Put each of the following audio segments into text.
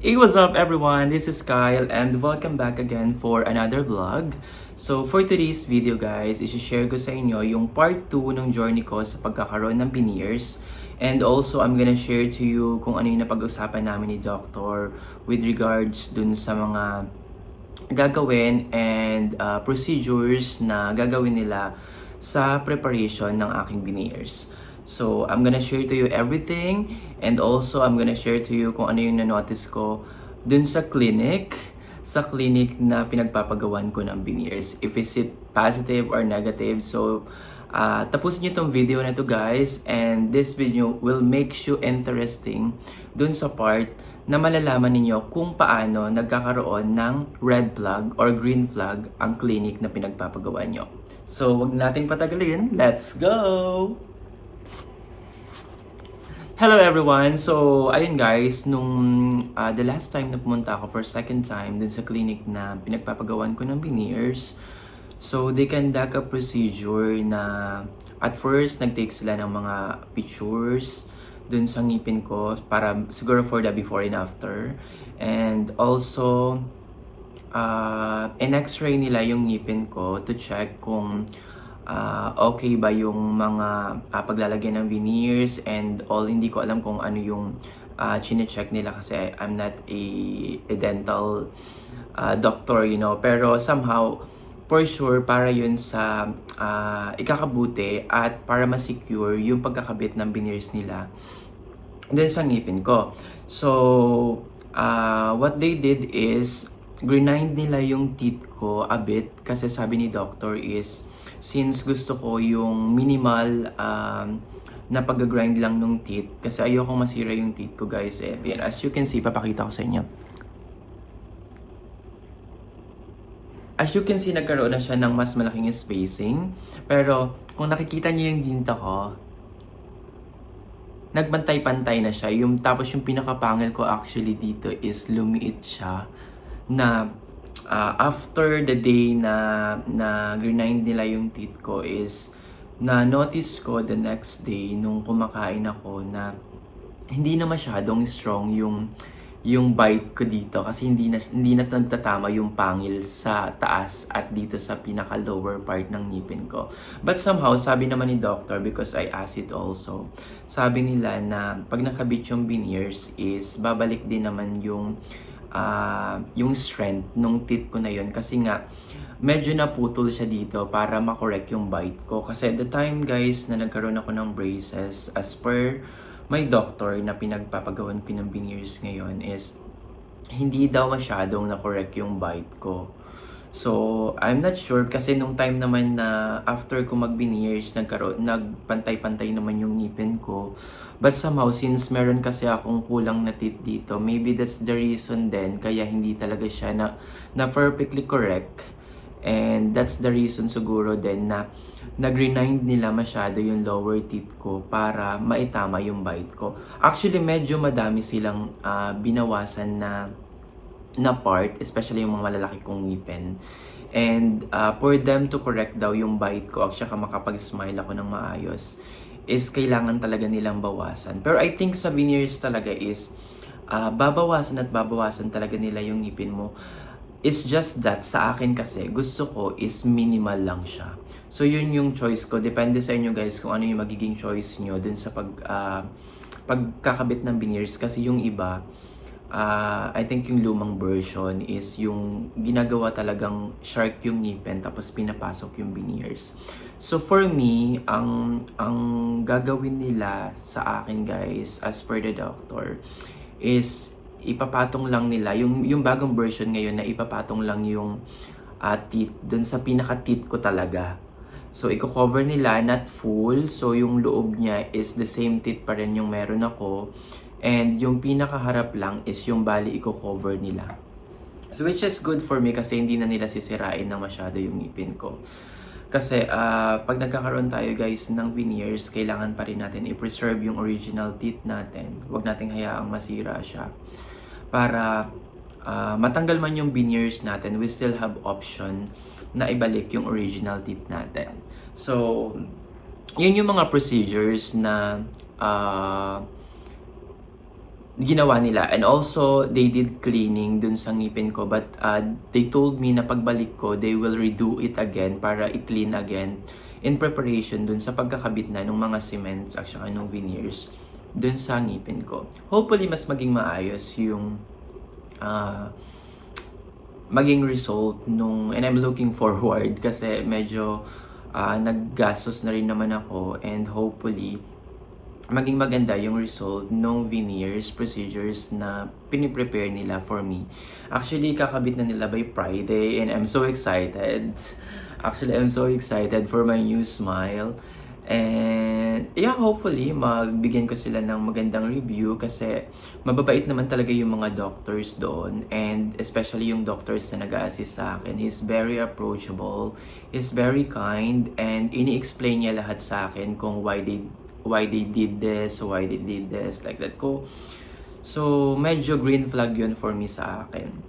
Hey, what's up everyone? This is Kyle and welcome back again for another vlog. So for today's video guys, i-share ko sa inyo yung part 2 ng journey ko sa pagkakaroon ng veneers. And also I'm gonna share to you kung ano yung napag-usapan namin ni Doctor with regards dun sa mga gagawin and procedures na gagawin nila sa preparation ng aking veneers. So, I'm gonna share to you everything and also I'm gonna share to you kung ano yung na-notice ko dun sa clinic na pinagpapagawan ko ng veneers. If is it positive or negative. So, tapusin nyo tong video na to guys, and this video will make you interesting dun sa part na malalaman ninyo kung paano nagkakaroon ng red flag or green flag ang clinic na pinagpapagawa nyo. So, wag nating patagalin. Let's go! Hello everyone! So, ayun guys, nung the last time na pumunta ako for second time dun sa clinic na pinagpapagawan ko ng veneers, so they conduct a procedure na at first nag-take sila ng mga pictures dun sa ngipin ko para siguro for the before and after. And also, in-x-ray nila yung ngipin ko to check kung okay ba yung mga paglalagyan ng veneers and all. Hindi ko alam kung ano yung chine-check nila kasi I'm not a dental doctor, you know. Pero somehow, for sure, para yun sa ikakabuti at para ma-secure yung pagkakabit ng veneers nila dun sa ngipin ko. So, what they did is grind nila yung teeth ko a bit kasi sabi ni doctor is since gusto ko yung minimal na pag-grind lang ng teeth kasi ayokong masira yung teeth ko guys. As you can see, papakita ko sa inyo. As you can see, nagkaroon na siya ng mas malaking spacing. Pero kung nakikita niyo yung dinta ko, nagbantay-pantay na siya. Tapos yung pinakapangil ko actually dito is lumiit siya na after the day na grind nila yung teeth ko is na-notice ko the next day nung kumakain ako na hindi na masyadong strong yung bite ko dito kasi hindi na nagtatama yung pangil sa taas at dito sa pinaka lower part ng ngipin ko. But somehow, sabi naman ni doctor, because I asked it also, sabi nila na pag nakabit yung veneers is babalik din naman yung strength nung teeth ko na yun kasi nga medyo naputol siya dito para makorek yung bite ko. Kasi at the time guys na nagkaroon ako ng braces, as per my doctor na pinagpapagawan ko ng veneers ngayon is hindi daw masyadong na-correct yung bite ko. So, I'm not sure kasi nung time naman na after ko mag-veneers, nagpantay-pantay naman yung ngipin ko. But somehow, since meron kasi akong kulang na teeth dito, maybe that's the reason then kaya hindi talaga siya na perfectly correct. And that's the reason siguro then na nag-grind nila masyado yung lower teeth ko para maitama yung bite ko. Actually, medyo madami silang binawasan na part, especially yung mga malalaki kong ngipin. And for them to correct daw yung bite ko at saka makapag-smile ako ng maayos is kailangan talaga nilang bawasan. Pero I think sa veneers talaga is babawasan at babawasan talaga nila yung ngipin mo. It's just that sa akin kasi gusto ko is minimal lang siya. So yun yung choice ko. Depende sa inyo guys kung ano yung magiging choice nyo dun sa pagkakabit ng veneers. Kasi yung iba, I think yung lumang version is yung ginagawa talagang shark yung ngipin tapos pinapasok yung veneers. So for me, ang gagawin nila sa akin guys, as per the doctor, is ipapatong lang nila yung bagong version ngayon na ipapatong lang yung teeth dun sa pinaka teeth ko talaga. So i-cover nila, not full. So yung loob niya is the same teeth pa rin yung meron ako. And yung pinakaharap lang is yung bali i-cover nila. So which is good for me kasi hindi na nila sisirain na masyado yung ngipin ko. Kasi pag nagkakaroon tayo guys ng veneers, kailangan pa rin natin i-preserve yung original teeth natin. Huwag nating hayaang masira siya. Para matanggal man yung veneers natin, we still have option na ibalik yung original teeth natin. So, yun yung mga procedures na ginawa nila. And also, they did cleaning dun sa ngipin ko. But they told me na pagbalik ko, they will redo it again para i-clean again in preparation dun sa pagkakabit na ng mga cements at saka ng veneers dun sa ngipin ko. Hopefully, mas maging maayos yung maging result nung, and I'm looking forward kasi medyo naggastos na rin naman ako, and hopefully maging maganda yung result ng veneers procedures na piniprepare nila for me. Actually, kakabit na nila by Friday and I'm so excited. Actually, I'm so excited for my new smile. And yeah, hopefully, magbigyan ko sila ng magandang review kasi mababait naman talaga yung mga doctors doon. And especially yung doctors na nag-a-assist sa akin. He's very approachable, he's very kind, and ini-explain niya lahat sa akin kung why they did this, like that ko. So, medyo green flag yun for me sa akin.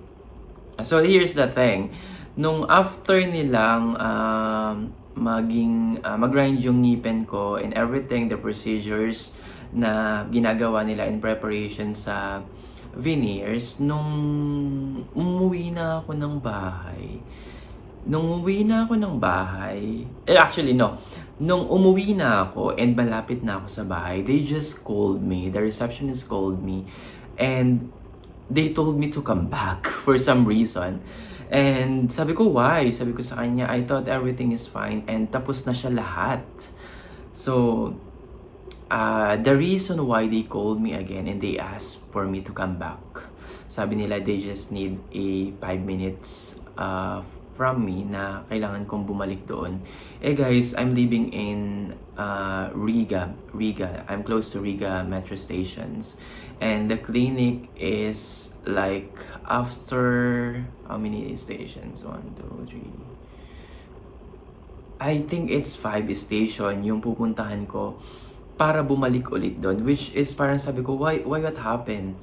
So, here's the thing. Nung after nilang mag-grind yung ngipin ko and everything, the procedures na ginagawa nila in preparation sa veneers, nung umuwi na ako ng bahay, actually no, nung umuwi na ako and malapit na ako sa bahay, they just called me, the receptionist called me, and they told me to come back for some reason. And sabi ko, why? Sabi ko sa kanya, I thought everything is fine and tapos na siya lahat. So, the reason why they called me again and they asked for me to come back, sabi nila they just need a 5 minutes from me na kailangan kong bumalik doon. Eh guys, I'm living in Riga. I'm close to Riga metro stations. And the clinic is like after how many stations? 1, 2, 3. I think it's 5 station yung pupuntahan ko para bumalik ulit doon, which is parang sabi ko, why what happened?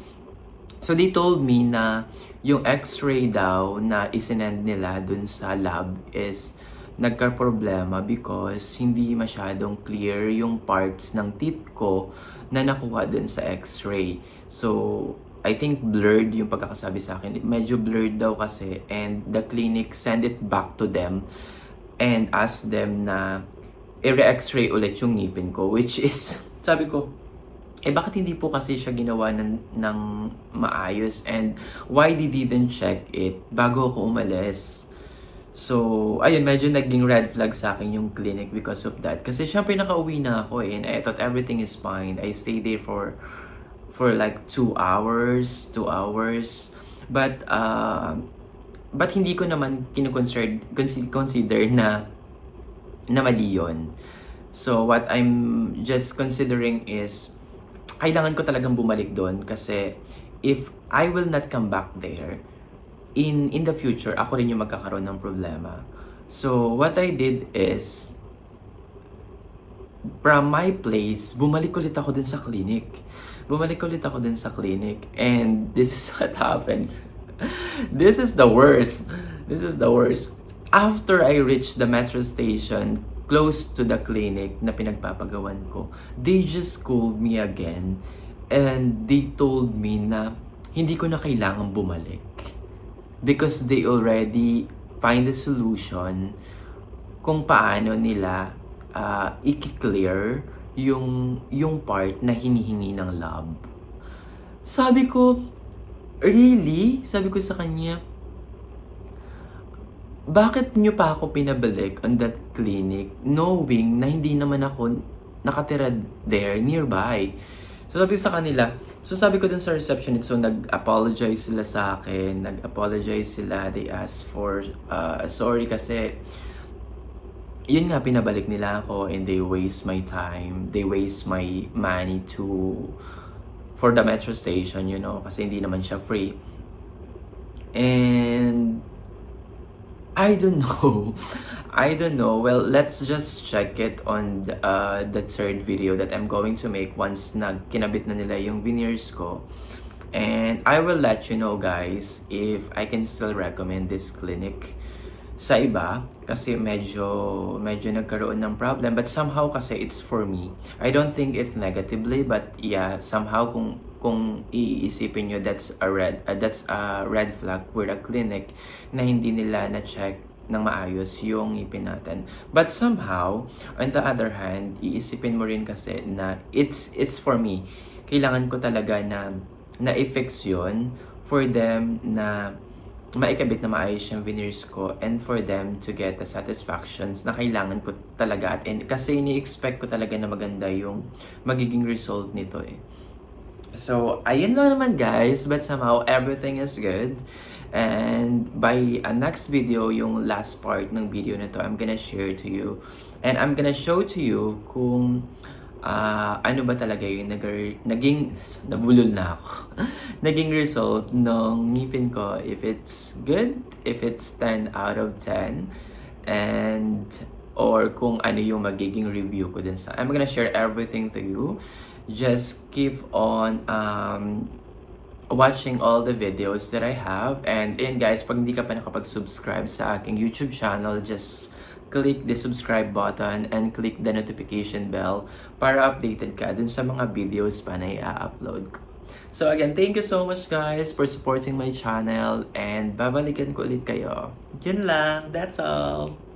So they told me na yung x-ray daw na isinend nila dun sa lab is nagka-problema because hindi masyadong clear yung parts ng teeth ko na nakuha dun sa x-ray. So I think blurred yung pagkakasabi sa akin. Medyo blurred daw kasi, and the clinic send it back to them and ask them na i-re-x-ray ulit yung ngipin ko, which is, sabi ko, bakit hindi po kasi siya ginawa ng maayos, and why they didn't check it bago ako umalis? So, ayun, medyo naging red flag sa akin yung clinic because of that. Kasi syempre nakauwi na ako and I thought everything is fine. I stayed there for like 2 hours. But hindi ko naman consider na mali yun. So, what I'm just considering is kailangan ko talagang bumalik doon kasi if I will not come back there, in the future, ako rin yung magkakaroon ng problema. So, what I did is, from my place, bumalik ulit ako dun sa clinic. And this is what happened. This is the worst. After I reached the metro station, close to the clinic na pinagpapagawan ko, they just called me again and they told me na hindi ko na kailangan bumalik because they already find a solution kung paano nila i-clear yung part na hinihingi ng lab. Sabi ko, really? Sabi ko sa kanya, bakit nyo pa ako pinabalik on that clinic knowing na hindi naman ako nakatira there nearby? So sabi ko dun sa receptionist, so nag-apologize sila sa akin, they asked for sorry kasi yun nga, pinabalik nila ako and they waste my time, they waste my money for the metro station, kasi hindi naman siya free. And I don't know. Well, let's just check it on the third video that I'm going to make once kinabit na nila yung veneers ko. And I will let you know, guys, if I can still recommend this clinic. sa iba kasi medyo nagkaroon ng problem, but somehow kasi it's for me. I don't think it negatively, but yeah, somehow kung iisipin nyo, that's a red flag for the clinic na hindi nila na-check ng maayos yung ngipin natin. But somehow, on the other hand, iisipin mo rin kasi na it's for me. Kailangan ko talaga na i-fix yun for them na maikabit na maayos yung veneers ko and for them to get the satisfactions na kailangan ko talaga at kasi ini-expect ko talaga na maganda yung magiging result nito eh. So, ayun lang naman guys, but somehow everything is good. And by next video, yung last part ng video na to, I'm gonna share to you. And I'm gonna show to you kung ano ba talaga yung naging, nabulol na ako, naging result ng ngipin ko, if it's good, if it's 10 out of 10, and or kung ano yung magiging review ko din sa, I'm gonna share everything to you. Just keep on watching all the videos that I have. And yun guys, pag hindi ka pa nakapag-subscribe sa aking YouTube channel, just click the subscribe button and click the notification bell para updated ka dun sa mga videos pa na i-upload ko. So again, thank you so much guys for supporting my channel and babalikan ko ulit kayo. Yun lang, that's all!